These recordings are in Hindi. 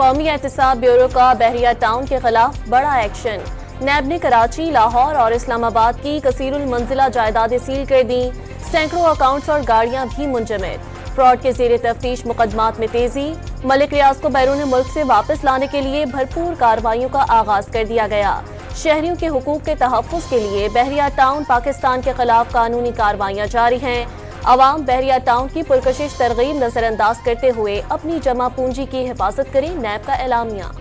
कौमी एहतिसाब ब्यूरो का बहरिया टाउन के खिलाफ बड़ा एक्शन। नैब ने कराची, लाहौर और इस्लामाबाद की कसीरुल मंजिला जायदादें सील कर दी। सैकड़ों अकाउंट्स और गाड़ियां भी मुंजमद। फ्रॉड के ज़ेरे तफ्तीश मुकदमात में तेजी। मलिक रियाज को बैरून मुल्क से वापस लाने के लिए भरपूर कार्रवाइयों का आगाज कर दिया गया। शहरियों के हुकूक के तहफ़्फ़ुज़ के लिए बहरिया टाउन पाकिस्तान के खिलाफ कानूनी कार्रवाइयाँ जारी हैं। अवाम बहरिया टाउन की पुरकशिश तरगीब नजरअंदाज करते हुए अपनी जमा पूंजी की हिफाजत करें, नैब का एलामिया।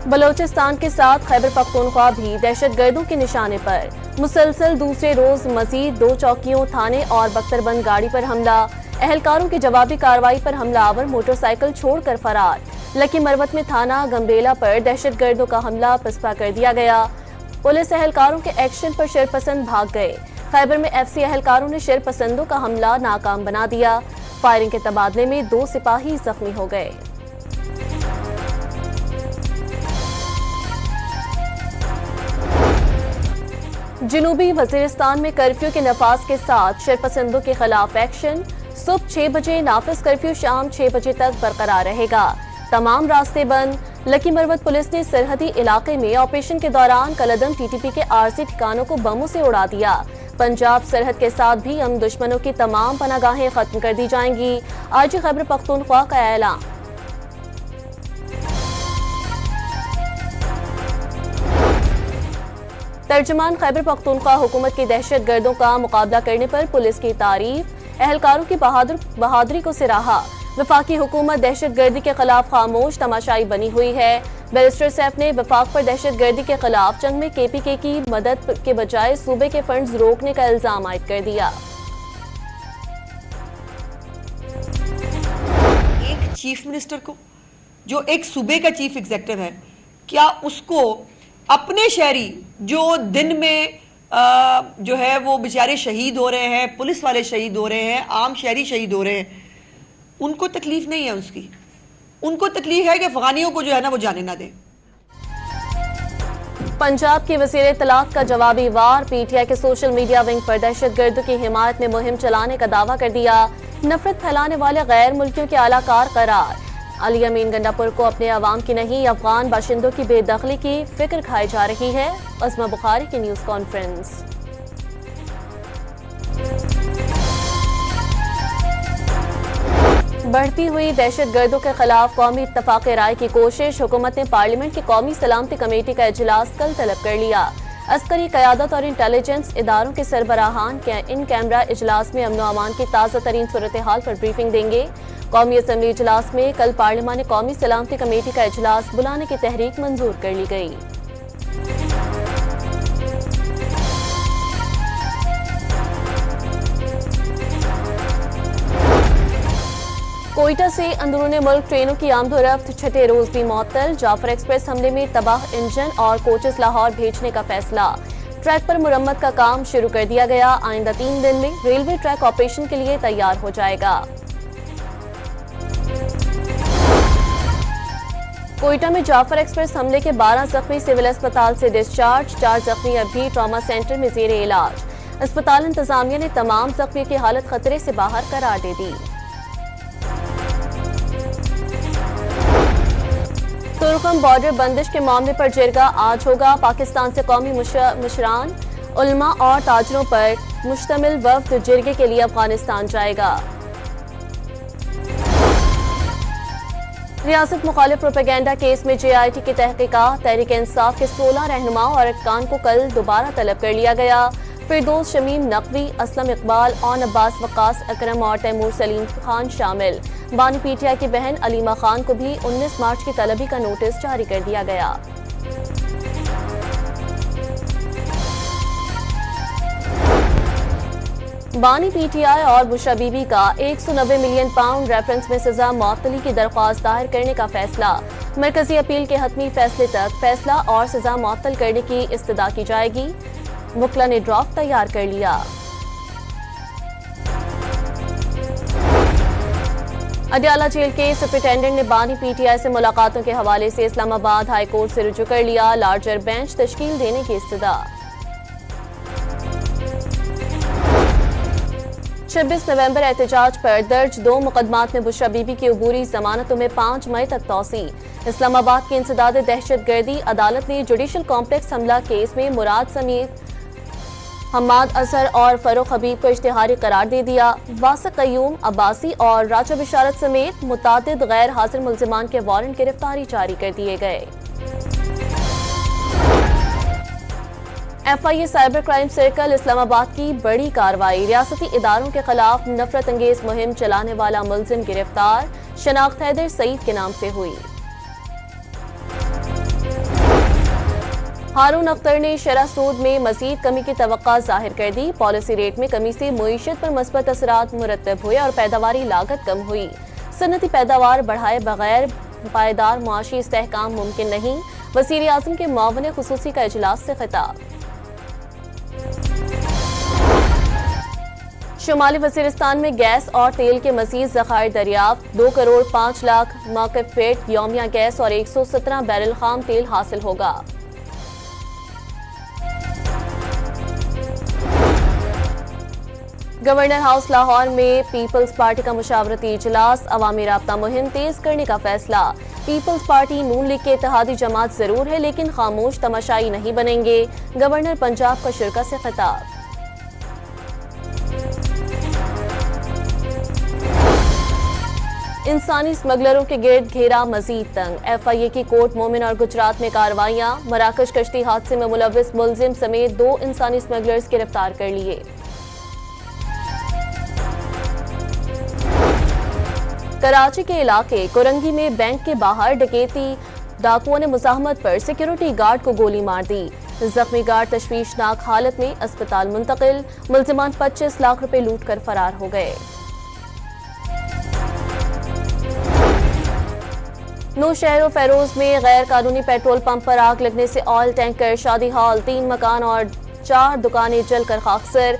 बलोचिस्तान के साथ खैबर पख्तूनख्वा भी दहशतगर्दों के निशाने पर। मुसलसल दूसरे रोज मजीद 2 चौकियों, थाने और बख्तरबंद गाड़ी पर हमला। अहलकारों की जवाबी कार्रवाई पर हमलावर मोटरसाइकिल छोड़कर फरार। लकी मरवत में थाना गंबेला पर दहशतगर्दों का हमला पसपा कर दिया गया। पुलिस अहलकारों के एक्शन पर शरपसंद भाग गए। खैबर में FC अहलकारों ने शरपसंदों का हमला नाकाम बना दिया। फायरिंग के तबादले में 2 सिपाही जख्मी हो गए। जनूबी वजीरिस्तान में कर्फ्यू के नफाज के साथ शरपसंदों के खिलाफ एक्शन। सुबह 6 बजे नाफिज कर्फ्यू शाम 6 बजे तक बरकरार रहेगा। तमाम रास्ते बंद। लकी मरवत पुलिस ने सरहदी इलाके में ऑपरेशन के दौरान कलदम TTP के आरजी ठिकानों को बमों से उड़ा दिया। पंजाब सरहद के साथ भी हम दुश्मनों की तमाम पनागाहें खत्म कर दी जाएंगी। आज खैबर पख्तूनख्वा का ऐलान। तर्जुमान खैबर पख्तूनख्वा हुकूमत की दहशतगर्दों का मुकाबला करने पर पुलिस की तारीफ। अहलकारों की बहादुरी को सराहा। वफाकी हुकूमत दहशतगर्दी के खिलाफ खामोश तमाशाई बनी हुई है। बैरिस्टर सैफ ने वफाक पर दहशतगर्दी के खिलाफ जंग में KPK की मदद के बजाय सूबे के फंड्स रोकने का इल्जाम आयद कर दिया। एक चीफ मिनिस्टर को, जो एक सूबे का चीफ एग्जीक्यूटिव है, क्या उसको अपने शहरी जो दिन में जो है वो बेचारे शहीद हो रहे हैं, पुलिस वाले शहीद हो रहे हैं, आम शहरी शहीद हो रहे हैं, उनको तकलीफ नहीं है उसकी। उनको तकलीफ है कि अफगानियों को जो है ना वो जाने ना दें। पंजाब के वज़ीर इत्तलात का जवाबी वार। PTI के सोशल मीडिया विंग पर दहशतगर्दों की हिमायत में मुहिम चलाने का दावा कर दिया। नफरत फैलाने वाले गैर मुल्कियों के आलाकार करार। अली अमीन गंडापुर को अपने अवाम की नहीं अफगान बाशिंदों की बेदखली की फिक्र खाई जा रही है। अज़मा बुखारी की न्यूज़ कॉन्फ्रेंस। बढ़ती हुई दहशतगर्दों के खिलाफ कौमी इत्तफाक राय की कोशिश। हुकूमत ने पार्लियामेंट की कौमी सलामती कमेटी का इजलास कल तलब कर लिया। अस्करी क़यादत और इंटेलिजेंस इदारों के सरबराहान के इन कैमरा इजलास में अमन व अमान की ताज़ा तरीन सूरत हाल पर ब्रीफिंग देंगे। कौमी असम्बली इजलास में कल पार्लियामान ने कौमी सलामती कमेटी का इजलास बुलाने की तहरीक मंजूर कर ली गई। कोयटा से अंदरूनी मुल्क ट्रेनों की आमदोरफ्त छठे रोज भी मुअत्तल। जाफर एक्सप्रेस हमले में तबाह इंजन और कोचेस लाहौर भेजने का फैसला। ट्रैक पर मुरम्मत का काम शुरू कर दिया गया। आइंदा 3 दिन में रेलवे ट्रैक ऑपरेशन के लिए तैयार हो जाएगा। कोयटा में जाफर एक्सप्रेस हमले के 12 जख्मी सिविल अस्पताल से डिस्चार्ज। 4 जख्मी अभी ट्रॉमा सेंटर में जेर इलाज। अस्पताल इंतजामिया ने तमाम जख्मियों की हालत खतरे से बाहर करार दे दी। तुर्कम बॉर्डर बंदिश के मामले पर जिरगा आज होगा। पाकिस्तान से कौमी मुशरान, उलमा और ताजरों पर मुश्तमिल वफ्द जिरगे के लिए अफगानिस्तान जाएगा। रियासत मुखालिफ प्रोपेगेंडा केस में JIT की तहकीकात। तहरीक इंसाफ के 16 रहनुमाओं और अरकान को कल दोबारा तलब कर लिया गया। फिरदौस शमीम नकवी, असलम इकबाल, औन अब्बास वक्कास अकरम और तैमूर सलीम खान शामिल। बानी PTI की बहन अलीमा खान को भी 19 मार्च की तलबी का नोटिस जारी कर दिया गया। बानी PTI और बुशरा बीबी का 190 मिलियन पाउंड रेफरेंस में सजा मुअत्तली की दरख्वास्त दायर करने का फैसला। मरकजी अपील के हतमी फैसले तक फैसला और सजा मुअत्तल करने की इस्तदा की जाएगी। मुकला ने ड्राफ्ट तैयार कर लिया। अडियाला जेल के सुपरिटेंडेंट ने बानी PTI से मुलाकातों के हवाले से इस्लामाबाद हाई कोर्ट से रुजू कर लिया। लार्जर बेंच तश्कील देने की इस्तदा। 26 नवंबर एहतजाज पर दर्ज 2 मुकदमात में बुशरा बीबी की अबूरी जमानतों में 5 मई तक तौसी। इस्लामाबाद की इंसदाद दहशतगर्दी अदालत ने जुडिशल कॉम्प्लेक्स हमला केस में मुराद समेत हम्माद अजहर और फरूख हबीब को इश्तिहारी करार दे दिया। वासिक कयूम अब्बासी और राजा बिशारत समेत मुतादिद गैर हाजिर मुल्जिमान के वारंट गिरफ्तारी जारी कर दिए गए। FIA cyber crime circle Islamabad की बड़ी कार्रवाई। रियासती इदारों के खिलाफ नफरत अंगेज मुहिम चलाने वाला मुल्जिम गिरफ्तार। शनाख्त हैदर सईद के नाम से हुई। हारून अख्तर ने शरह सूद में मजीद कमी की तवक्का जाहिर कर दी। पॉलिसी रेट में कमी से मईशत पर मस्बत असरात मुरतब हुए और पैदावारी लागत कम हुई। सनती पैदावार बढ़ाए बगैर पायदार मुआशी इस्तेहकाम मुमकिन नहीं। वज़ीर आज़म के मुआवन खुसूसी का इजलास से खिताब। शुमाली वज़ीरिस्तान में गैस और तेल के मज़ीद ज़खायर दरियाफ्त। 2 करोड़ 5 लाख मौक़िफ़ फीट यौमिया गैस और 117 बैरल खाम तेल हासिल होगा। गवर्नर हाउस लाहौर में पीपल्स पार्टी का मुशावरती इजलास। अवामी राब्ता मुहिम तेज करने का फैसला। पीपल्स पार्टी नून लीग के इत्तेहादी जमात जरूर है लेकिन खामोश तमाशाई नहीं बनेंगे। गवर्नर पंजाब का शुरा से खिताब। इंसानी स्मगलरों के गिर्द घेरा मजीद तंग। FIA की कोट मोमिन और गुजरात में कार्रवाइयां। मराकश कश्ती हादसे में मुलविस मुलजिम समेत 2 इंसानी स्मगलर्स गिरफ्तार कर लिए। कराची के इलाके कोरंगी में बैंक के बाहर डकैती। डाकुओं ने मुजाहमत पर सिक्योरिटी गार्ड को गोली मार दी। जख्मी गार्ड तशवीशनाक हालत में अस्पताल मुंतकिल। मुल्जिमान 25 लाख रुपए लूट कर फरार हो गए। नौशहर फेरोज में गैर कानूनी पेट्रोल पंप पर आग लगने से ऑयल टैंकर, शादी हॉल, 3 मकान और 4 दुकानें जलकर खाकसर।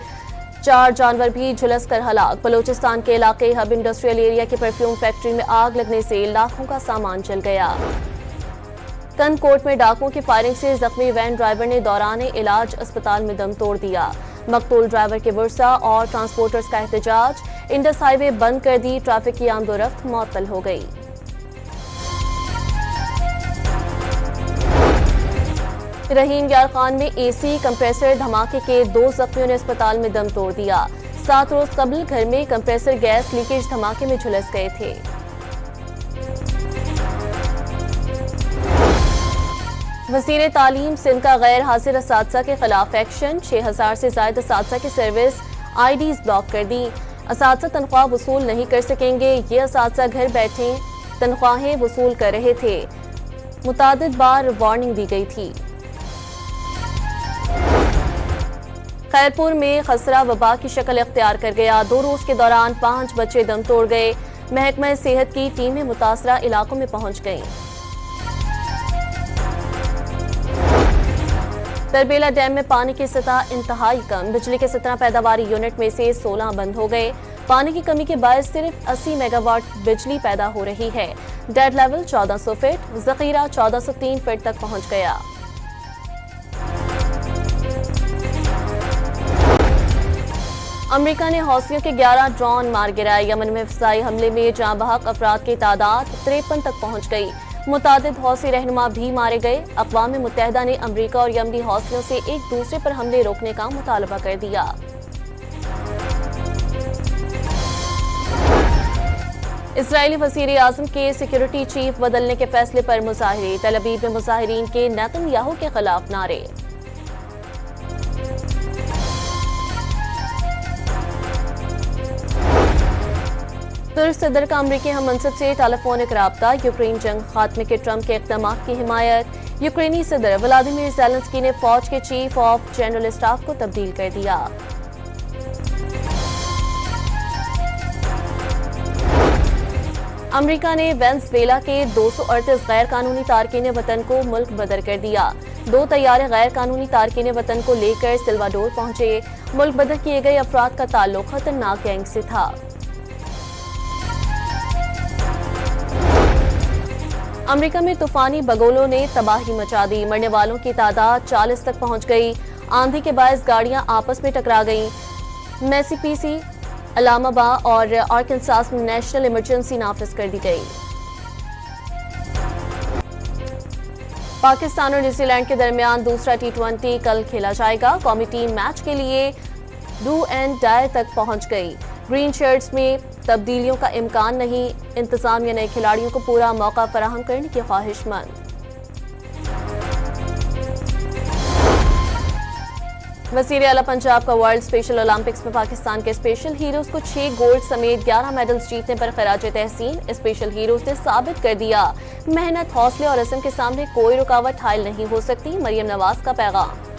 4 जानवर भी झुलस कर हलाक। बलूचिस्तान के इलाके हब इंडस्ट्रियल एरिया की परफ्यूम फैक्ट्री में आग लगने से लाखों का सामान जल गया। कनकोट में डाकुओं की फायरिंग से जख्मी वैन ड्राइवर ने दौरान इलाज अस्पताल में दम तोड़ दिया। मकतूल ड्राइवर के वर्सा और ट्रांसपोर्टर्स का एहतजाज। इंडस हाईवे बंद कर दी। ट्रैफिक की आमदोरफ्त मुअत्तल हो गई। रहीम यार खान में AC कंप्रेसर धमाके के 2 जख्मियों ने अस्पताल में दम तोड़ दिया। 7 रोज कबल घर में कंप्रेसर गैस लीकेज धमाके में झुलस गए थे। वज़ीर तालीम सिंध का गैर हाजिर असातिज़ा के खिलाफ एक्शन। 6000 से ज्यादा असातिज़ा की सर्विस IDs ब्लॉक कर दी। असातिज़ा तनख्वाह वसूल नहीं कर सकेंगे। ये असातिज़ा घर बैठे तनख्वाहें वसूल कर रहे थे। मुतादिद बार वार्निंग दी गई थी। खैरपुर में खसरा वबा की शक्ल इख्तियार कर गया। 2 रोज के दौरान 5 बच्चे दम तोड़ गए। महकमा सेहत की टीमें मुतासरा इलाकों में पहुंच गईं। तरबेला डैम में पानी की सतह इंतहाई कम। बिजली के 17 पैदावारी यूनिट में से 16 बंद हो गए। पानी की कमी के बायस सिर्फ 80 मेगावाट बिजली पैदा हो रही है। डेड लेवल 1400 फीट, जखीरा 1403 फीट तक पहुंच गया। अमेरिका ने हौसियों के 11 ड्रोन मार गिराए। यमन में फिजाई हमले में जाँ बहक अफराद की तादाद 53 तक पहुंच गई। मुतादिद हौसी रहनुमा भी मारे गए। अक़वाम मुत्तहिदा ने अमेरिका और यमनी हौसियों से एक दूसरे पर हमले रोकने का मुतालबा कर दिया। इजरायली वज़ीर आज़म के सिक्योरिटी चीफ बदलने के फैसले पर मुजाहिरे। तल अवीव में मुजाहिरीन के नेतन्याहू के खिलाफ नारे। तुर्क सदर का अमरीकी हम मनसब से टेलीफोनिक राब्ता। यूक्रेन जंग खात्मे के ट्रंप के इक़दाम की हिमायत। यूक्रेनी सदर व्लादिमीर ज़ेलेंस्की ने फौज के चीफ ऑफ जनरल स्टाफ को तब्दील कर दिया। अमेरिका ने वेनेज़ुएला के 238 गैर कानूनी तारकीन वतन को मुल्क बदर कर दिया। 2 तैयारे गैर कानूनी तारकीन वतन को लेकर सिल्वाडोर पहुंचे। मुल्क बदर किए गए अफराद का ताल्लुक खतरनाक गैंग से था। अमेरिका में तूफानी बगोलों ने तबाही मचा दी। मरने वालों की तादाद 40 तक पहुंच गई। आंधी के बायस गाड़ियां आपस में टकरा गईं। मैसीपीसी इस्लामाबाद और आर्कनसास में नेशनल इमरजेंसी नाफिज कर दी गई। पाकिस्तान और न्यूजीलैंड के दरमियान दूसरा T20 कल खेला जाएगा। कौमी टीम मैच के लिए डू एंड डाई तक पहुंच गई। ग्रीन शर्ट्स में तब्दीलियों का इम्कान नहीं, इंतजामिया नए खिलाड़ियों को पूरा मौका फराहम करने की ख्वाहिशमंद। वज़ीर आला पंजाब का वर्ल्ड स्पेशल ओलंपिक्स में पाकिस्तान के स्पेशल हीरोज को 6 गोल्ड समेत 11 मेडल्स जीतने पर खराज तहसीन। स्पेशल हीरोज ने साबित कर दिया, मेहनत, हौसले और इज़्म के सामने कोई रुकावट हायल नहीं हो सकती। मरियम नवाज का पैगाम।